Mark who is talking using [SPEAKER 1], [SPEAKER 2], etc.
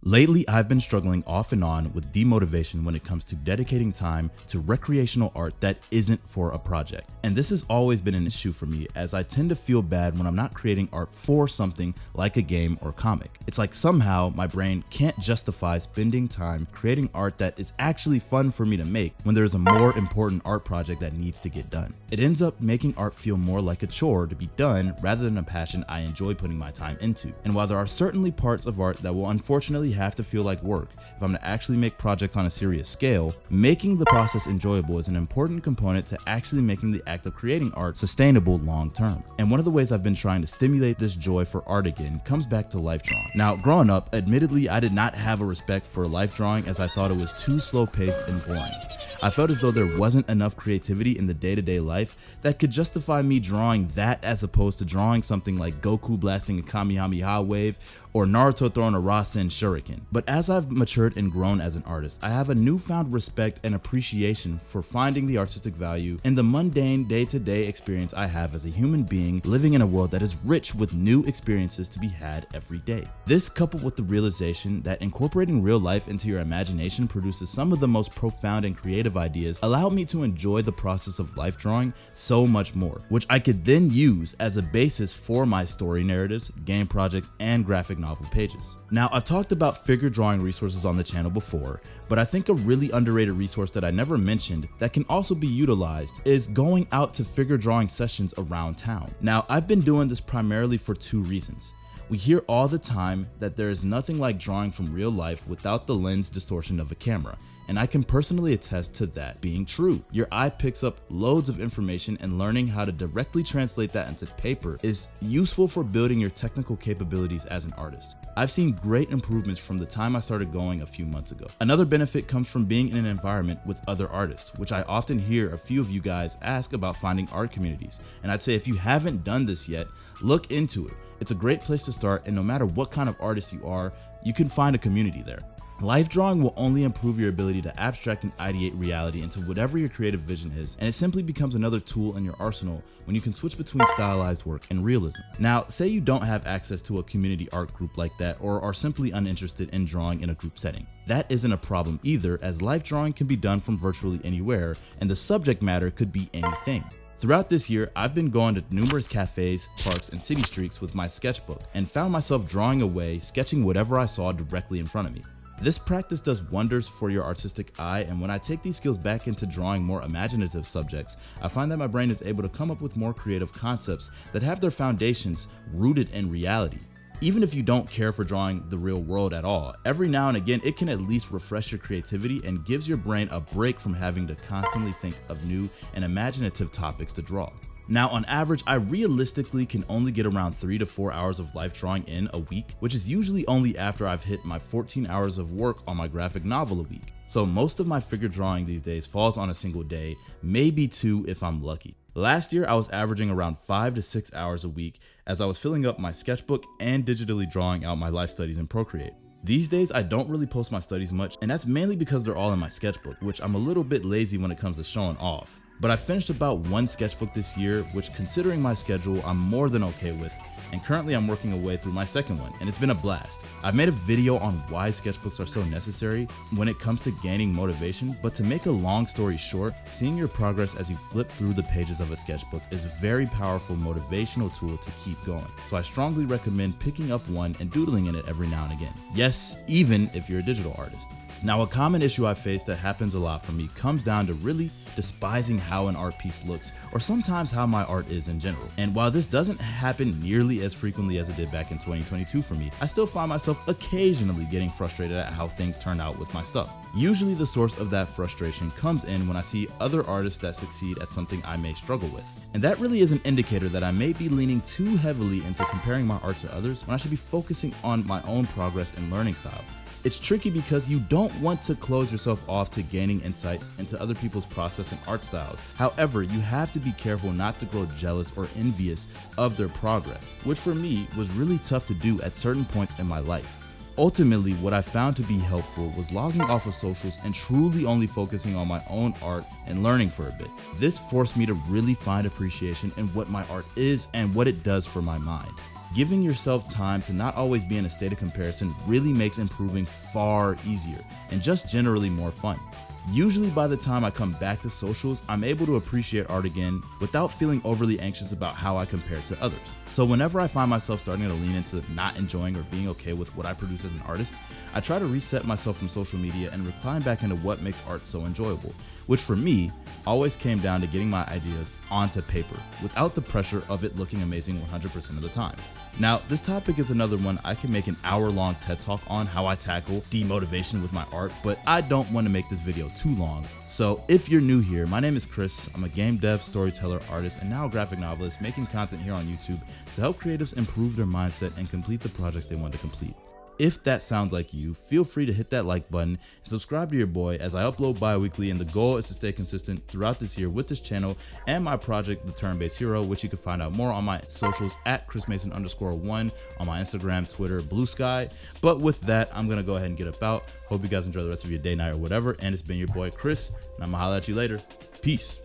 [SPEAKER 1] Lately, I've been struggling off and on with demotivation when it comes to dedicating time to recreational art that isn't for a project. And this has always been an issue for me, as I tend to feel bad when I'm not creating art for something like a game or comic. It's like somehow my brain can't justify spending time creating art that is actually fun for me to make when there's a more important art project that needs to get done. It ends up making art feel more like a chore to be done rather than a passion I enjoy putting my time into. And while there are certainly parts of art that will unfortunately have to feel like work if I'm to actually make projects on a serious scale, making the process enjoyable is an important component to actually making the act of creating art sustainable long term. And one of the ways I've been trying to stimulate this joy for art again comes back to life drawing. Now, growing up, admittedly, I did not have a respect for life drawing, as I thought it was too slow paced and boring. I felt as though there wasn't enough creativity in the day-to-day life that could justify me drawing that, as opposed to drawing something like Goku blasting a Kamehameha wave or Naruto throwing a Rasen shuriken. But as I've matured and grown as an artist, I have a newfound respect and appreciation for finding the artistic value in the mundane day-to-day experience I have as a human being living in a world that is rich with new experiences to be had every day. This, coupled with the realization that incorporating real life into your imagination produces some of the most profound and creative ideas, allowed me to enjoy the process of life drawing so much more, which I could then use as a basis for my story narratives, game projects, and graphic novel pages. Now, I've talked about figure drawing resources on the channel before, but I think a really underrated resource that I never mentioned that can also be utilized is going out to figure drawing sessions around town. Now, I've been doing this primarily for two reasons. We hear all the time that there is nothing like drawing from real life without the lens distortion of a camera, and I can personally attest to that being true. Your eye picks up loads of information, and learning how to directly translate that into paper is useful for building your technical capabilities as an artist. I've seen great improvements from the time I started going a few months ago. Another benefit comes from being in an environment with other artists, which I often hear a few of you guys ask about finding art communities. And I'd say if you haven't done this yet, look into it. It's a great place to start, and no matter what kind of artist you are, you can find a community there. Life drawing will only improve your ability to abstract and ideate reality into whatever your creative vision is, and it simply becomes another tool in your arsenal when you can switch between stylized work and realism. Now, say you don't have access to a community art group like that, or are simply uninterested in drawing in a group setting. That isn't a problem either, as life drawing can be done from virtually anywhere, and the subject matter could be anything. Throughout this year, I've been going to numerous cafes, parks, and city streets with my sketchbook, and found myself drawing away, sketching whatever I saw directly in front of me. This practice does wonders for your artistic eye, and when I take these skills back into drawing more imaginative subjects, I find that my brain is able to come up with more creative concepts that have their foundations rooted in reality. Even if you don't care for drawing the real world at all, every now and again it can at least refresh your creativity and gives your brain a break from having to constantly think of new and imaginative topics to draw. Now, on average, I realistically can only get around 3 to 4 hours of life drawing in a week, which is usually only after I've hit my 14 hours of work on my graphic novel a week. So most of my figure drawing these days falls on a single day, maybe 2 if I'm lucky. Last year, I was averaging around 5 to 6 hours a week as I was filling up my sketchbook and digitally drawing out my life studies in Procreate. These days, I don't really post my studies much, and that's mainly because they're all in my sketchbook, which I'm a little bit lazy when it comes to showing off. But I finished about 1 sketchbook this year, which, considering my schedule, I'm more than okay with, and currently I'm working a way through my second one, and it's been a blast. I've made a video on why sketchbooks are so necessary when it comes to gaining motivation, but to make a long story short, seeing your progress as you flip through the pages of a sketchbook is a very powerful motivational tool to keep going. So I strongly recommend picking up one and doodling in it every now and again. Yes, even if you're a digital artist. Now, a common issue I face that happens a lot for me comes down to really despising how an art piece looks, or sometimes how my art is in general. And while this doesn't happen nearly as frequently as it did back in 2022 for me, I still find myself occasionally getting frustrated at how things turn out with my stuff. Usually the source of that frustration comes in when I see other artists that succeed at something I may struggle with. And that really is an indicator that I may be leaning too heavily into comparing my art to others when I should be focusing on my own progress and learning style. It's tricky because you don't want to close yourself off to gaining insights into other people's process and art styles. However, you have to be careful not to grow jealous or envious of their progress, which for me was really tough to do at certain points in my life. Ultimately, what I found to be helpful was logging off of socials and truly only focusing on my own art and learning for a bit. This forced me to really find appreciation in what my art is and what it does for my mind. Giving yourself time to not always be in a state of comparison really makes improving far easier and just generally more fun. Usually by the time I come back to socials, I'm able to appreciate art again without feeling overly anxious about how I compare to others. So whenever I find myself starting to lean into not enjoying or being okay with what I produce as an artist, I try to reset myself from social media and recline back into what makes art so enjoyable, which for me always came down to getting my ideas onto paper without the pressure of it looking amazing 100% of the time. Now, this topic is another one I can make an hour-long TED Talk on how I tackle demotivation with my art, but I don't want to make this video too long. So if you're new here, my name is Chris. I'm a game dev, storyteller, artist, and now a graphic novelist making content here on YouTube to help creatives improve their mindset and complete the projects they want to complete. If that sounds like you, feel free to hit that like button and subscribe to your boy as I upload bi-weekly, and the goal is to stay consistent throughout this year with this channel and my project, The Turn-Based Hero, which you can find out more on my socials at chrismason_1 on my Instagram, Twitter, Blue Sky. But with that, I'm going to go ahead and get about. Hope you guys enjoy the rest of your day, night, or whatever. And it's been your boy, Chris, and I'm going to holler at you later. Peace.